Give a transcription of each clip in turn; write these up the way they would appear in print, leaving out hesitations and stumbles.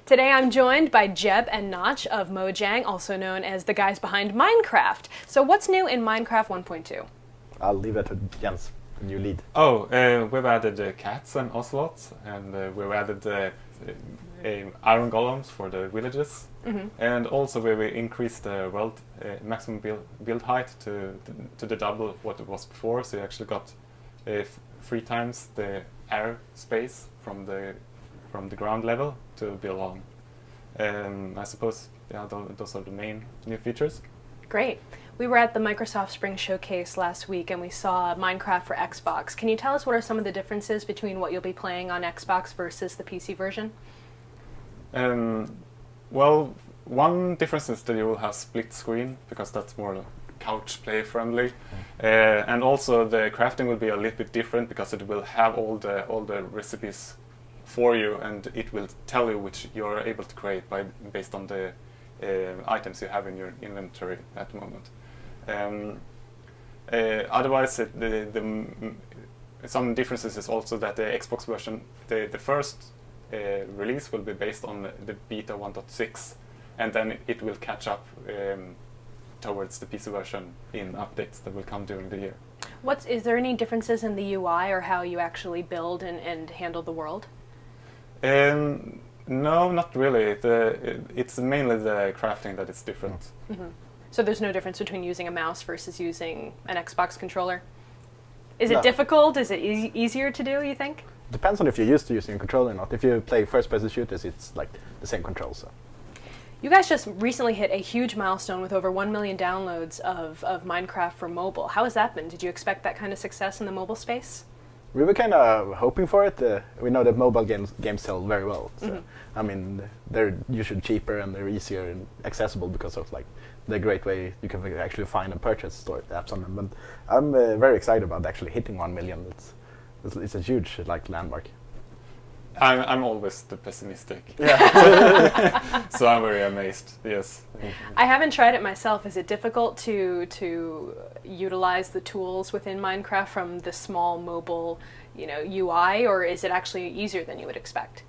Today I'm joined by Jeb and Notch of Mojang, also known as the guys behind Minecraft. So what's new in Minecraft 1.2? I'll leave that to Jens, the new lead. We've added cats and ocelots, and we've added iron golems for the villages. Mm-hmm. And also we increased the world maximum build height to the double what it was before, so you actually got 3 times the air space from the ground level to build on. I suppose those are the main new features. Great. We were at the Microsoft Spring Showcase last week and we saw Minecraft for Xbox. Can you tell us what are some of the differences between what you'll be playing on Xbox versus the PC version? Well, one difference is that you will have split screen, because that's more couch play friendly, and also the crafting will be a little bit different because it will have all the recipes for you, and it will tell you which you are able to create based on the items you have in your inventory at the moment. Otherwise, some differences is also that the Xbox version, the first release will be based on the beta 1.6, and then it will catch up towards the PC version in updates that will come during the year. Is there any differences in the UI or how you actually build and handle the world? No, not really. It's mainly the crafting that is different. Mm-hmm. So there's no difference between using a mouse versus using an Xbox controller? Is it difficult? Is it easier to do, you think? Depends on if you're used to using a controller or not. If you play first-person shooters, it's like the same control. So. You guys just recently hit a huge milestone with over 1 million downloads of Minecraft for mobile. How has that been? Did you expect that kind of success in the mobile space? We were kind of hoping for it. We know that mobile games sell very well. So, mm-hmm. I mean, they're usually cheaper and they're easier and accessible because of like the great way you can actually find and purchase store apps on them. But I'm very excited about actually hitting 1 million. It's a huge landmark. I'm always the pessimistic. Yeah. So I'm very amazed. Yes. I haven't tried it myself. Is it difficult to utilize the tools within Minecraft from the small mobile, UI, or is it actually easier than you would expect?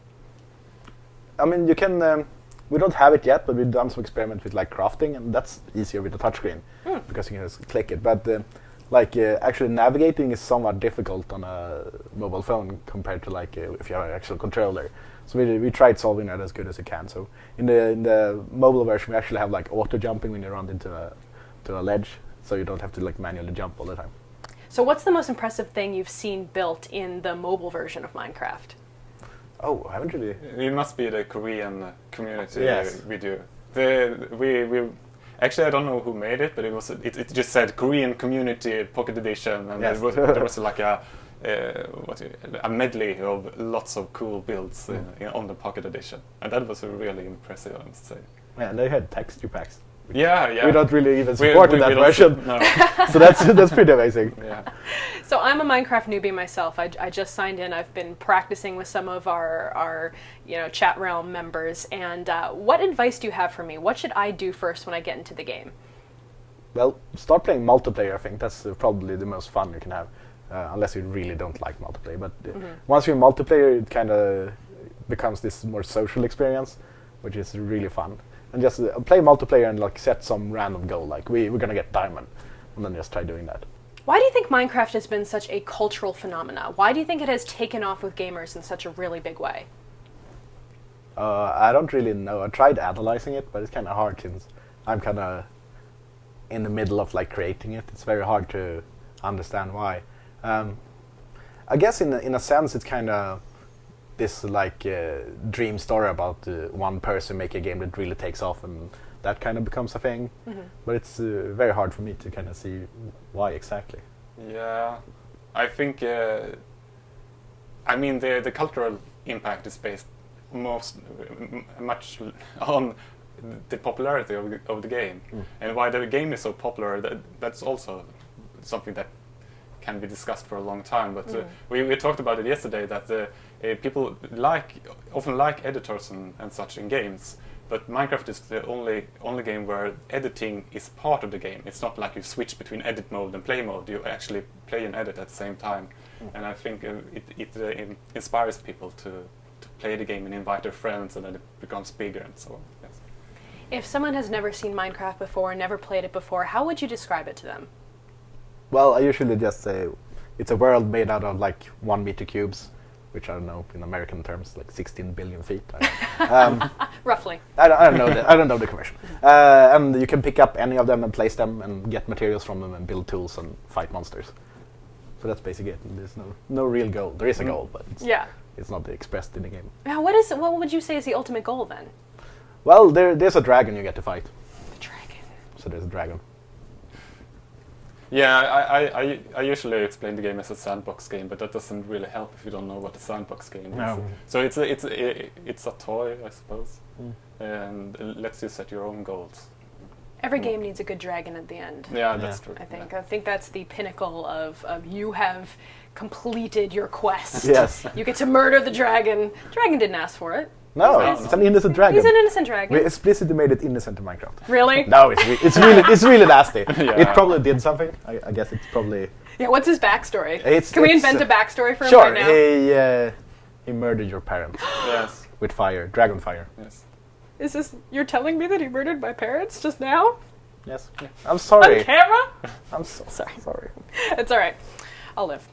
I mean, you can. We don't have it yet, but we've done some experiments with crafting, and that's easier with the touchscreen because you can just click it. But actually navigating is somewhat difficult on a mobile phone compared to if you have an actual controller. So we tried solving that as good as we can. So in the mobile version, we actually have auto jumping when you run into a ledge, so you don't have to manually jump all the time. So what's the most impressive thing you've seen built in the mobile version of Minecraft? Oh, I haven't really. It must be the Korean community video. Actually, I don't know who made it, but it just said Korean Community Pocket Edition, and there was a medley of lots of cool builds on the Pocket Edition, and that was really impressive, I must say. Yeah, and they had texture packs. Yeah. We don't really even support that version, no. So that's pretty amazing. Yeah. So I'm a Minecraft newbie myself. I just signed in. I've been practicing with some of our chat realm members. And what advice do you have for me? What should I do first when I get into the game? Well, start playing multiplayer. I think that's probably the most fun you can have, unless you really don't like multiplayer. But once you're in multiplayer, it kind of becomes this more social experience, which is really fun. And just play multiplayer and set some random goal, we're gonna get diamond, and then just try doing that. Why do you think Minecraft has been such a cultural phenomena? Why do you think it has taken off with gamers in such a really big way? I don't really know. I tried analyzing it, but it's kind of hard since I'm kind of in the middle of creating it. It's very hard to understand why. I guess in a sense it's kind of this dream story about one person make a game that really takes off, and that kind of becomes a thing. But it's very hard for me to kind of see why exactly. Yeah, I think the cultural impact is based much on the popularity of the game, and why the game is so popular. That's also something that can be discussed for a long time. But we talked about it yesterday, that people often like editors and such in games, but Minecraft is the only game where editing is part of the game. It's not like you switch between edit mode and play mode. You actually play and edit at the same time, and I think it inspires people to to play the game and invite their friends, and then it becomes bigger and so on. Yes. If someone has never seen Minecraft before, never played it before, how would you describe it to them? Well, I usually just say it's a world made out of like 1 meter cubes, which I don't know in American terms, like 16 billion feet. Roughly. I don't know. I don't know the conversion. And you can pick up any of them and place them and get materials from them and build tools and fight monsters. So that's basically it. There's no real goal. There is a goal, but it's not expressed in the game. Now, what would you say is the ultimate goal then? Well, there's a dragon you get to fight. The dragon. So there's a dragon. Yeah, I usually explain the game as a sandbox game, but that doesn't really help if you don't know what a sandbox game is. No. So it's a toy, I suppose, and it lets you set your own goals. Every game needs a good dragon at the end. Yeah, that's true. I think that's the pinnacle of you have completed your quest. Yes. You get to murder the dragon. Dragon didn't ask for it. No, it's an innocent dragon. He's an innocent dragon. We explicitly made it innocent in Minecraft. Really? No, it's really nasty. Yeah. It probably did something. I guess it's probably. Yeah. What's his backstory? It's- Can we it's, invent a backstory for him Sure, right now? he murdered your parents Yes. with fire, dragon fire. Yes. Is this you're telling me that he murdered my parents just now? Yes. I'm sorry. On camera? I'm so sorry. It's all right. I'll live.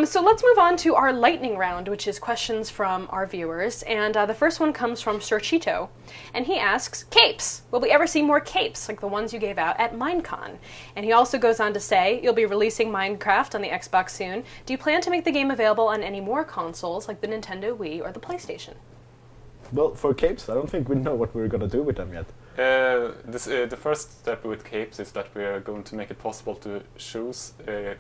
So let's move on to our lightning round, which is questions from our viewers. And the first one comes from Sir Cheeto. And he asks, capes. Will we ever see more capes, like the ones you gave out at Minecon? And he also goes on to say, you'll be releasing Minecraft on the Xbox soon. Do you plan to make the game available on any more consoles, like the Nintendo Wii or the PlayStation? Well, for capes, I don't think we know what we're gonna do with them yet. The first step with capes is that we are going to make it possible to choose.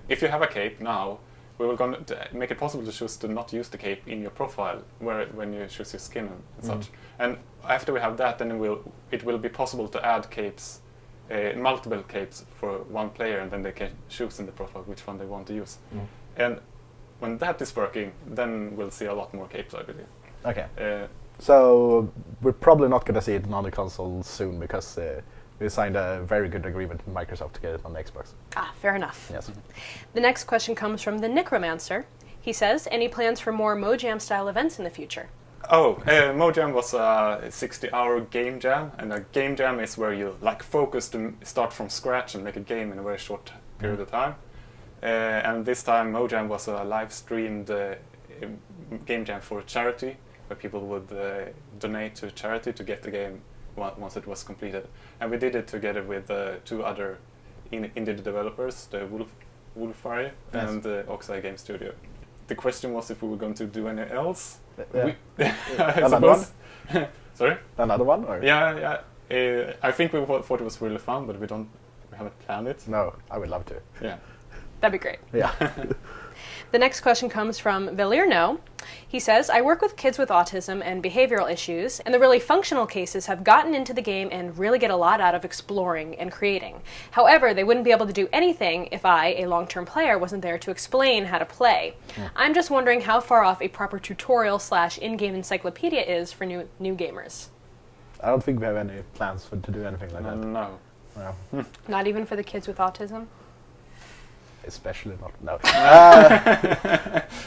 If you have a cape now, we will going to make it possible to choose to not use the cape in your profile, when you choose your skin and such. And after we have that, then it will be possible to add capes, multiple capes for one player, and then they can choose in the profile which one they want to use. And when that is working, then we'll see a lot more capes, I believe. Okay. So we're probably not going to see it on the console soon because we signed a very good agreement with Microsoft to get it on the Xbox. Ah, fair enough. Yes. The next question comes from the Necromancer. He says, any plans for more Mojam style events in the future? Oh, Mojam was a 60-hour game jam, and a game jam is where you focus to start from scratch and make a game in a very short period of time. And this time Mojam was a live-streamed game jam for charity, where people would donate to charity to get the game once it was completed. And we did it together with 2 other indie developers, the Wolfire and the Oxide Game Studio. The question was if we were going to do anything else. Another one? Sorry? Another one? Or? Yeah. I think we thought it was really fun, but we haven't planned it. No, I would love to. Yeah. That'd be great. Yeah. The next question comes from Velirno. He says, I work with kids with autism and behavioral issues, and the really functional cases have gotten into the game and really get a lot out of exploring and creating. However, they wouldn't be able to do anything if I, a long-term player, wasn't there to explain how to play. I'm just wondering how far off a proper tutorial / in-game encyclopedia is for new gamers. I don't think we have any plans to do anything like that. No. No. Not even for the kids with autism? Especially not. No.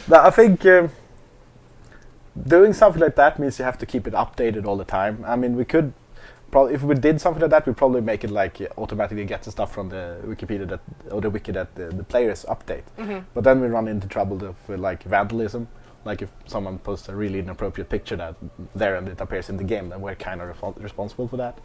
No, I think doing something like that means you have to keep it updated all the time. I mean, we could probably, if we did something like that, we'd probably make it automatically get the stuff from the Wikipedia or the wiki that the players update. But then we run into trouble with vandalism. Like if someone posts a really inappropriate picture and it appears in the game, then we're kind of responsible for that.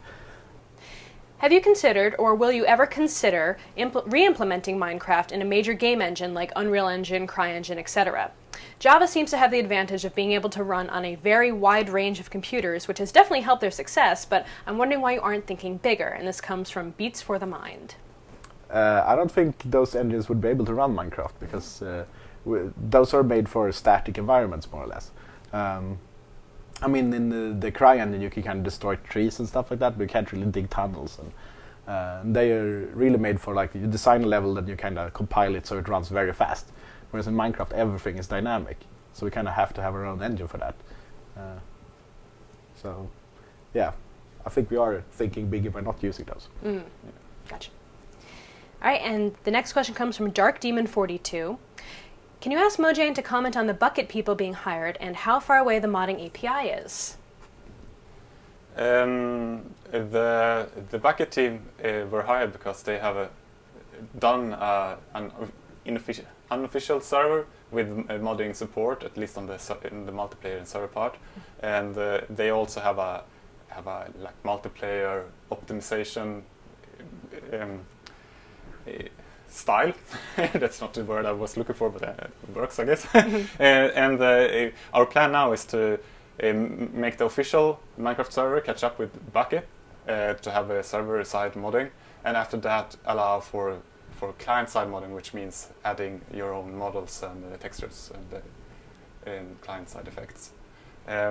Have you considered, or will you ever consider, re-implementing Minecraft in a major game engine like Unreal Engine, CryEngine, etc.? Java seems to have the advantage of being able to run on a very wide range of computers, which has definitely helped their success, but I'm wondering why you aren't thinking bigger, and this comes from Beats for the Mind. I don't think those engines would be able to run Minecraft, because those are made for static environments, more or less. I mean, in the CryEngine you can kind of destroy trees and stuff like that, but you can't really dig tunnels. And they are really made for, you design a level, then you kind of compile it so it runs very fast. Whereas in Minecraft, everything is dynamic. So we kind of have to have our own engine for that. So, yeah, I think we are thinking bigger by not using those. Yeah. Gotcha. All right, and the next question comes from Dark Demon 42. Can you ask Mojang to comment on the bucket people being hired and how far away the modding API is? The bucket team were hired because they have done an unofficial server with modding support, at least on in the multiplayer and server part, and they also have a like multiplayer optimization style. That's not the word I was looking for, but it works, I guess. And our plan now is to make the official Minecraft server catch up with Bucket to have a server-side modding, and after that allow for client-side modding, which means adding your own models and textures and client-side effects. I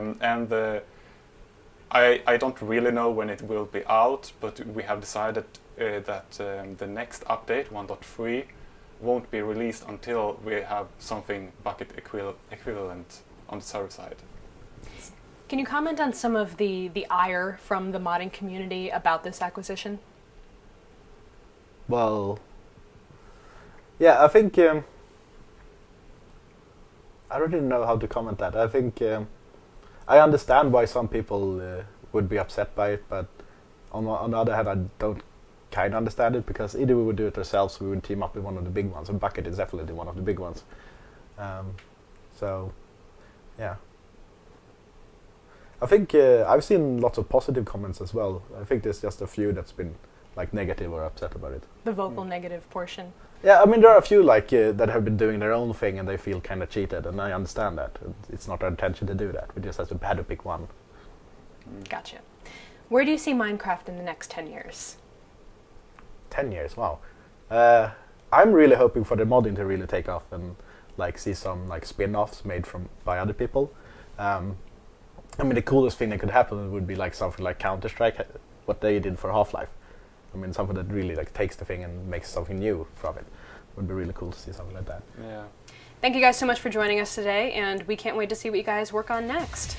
don't really know when it will be out, but we have decided that the next update, 1.3, won't be released until we have something Bucket equivalent on the server side. Can you comment on some of the ire from the modding community about this acquisition? Well, yeah, I think I don't really know how to comment that. I think I understand why some people would be upset by it, but on the other hand, I don't kind of understand it, because either we would do it ourselves or we would team up with one of the big ones, and Bucket is definitely one of the big ones. So, yeah. I think I've seen lots of positive comments as well. I think there's just a few that's been like negative or upset about it. The vocal negative portion. Yeah, I mean there are a few like that have been doing their own thing and they feel kind of cheated, and I understand that. It's not our intention to do that. We just had to pick one. Gotcha. Where do you see Minecraft in the next 10 years? 10 years, wow. I'm really hoping for the modding to really take off and like see some like spin-offs made by other people. I mean, the coolest thing that could happen would be like something like Counter-Strike, what they did for Half-Life. I mean, something that really like takes the thing and makes something new from it. Would be really cool to see something like that. Yeah. Thank you guys so much for joining us today, and we can't wait to see what you guys work on next.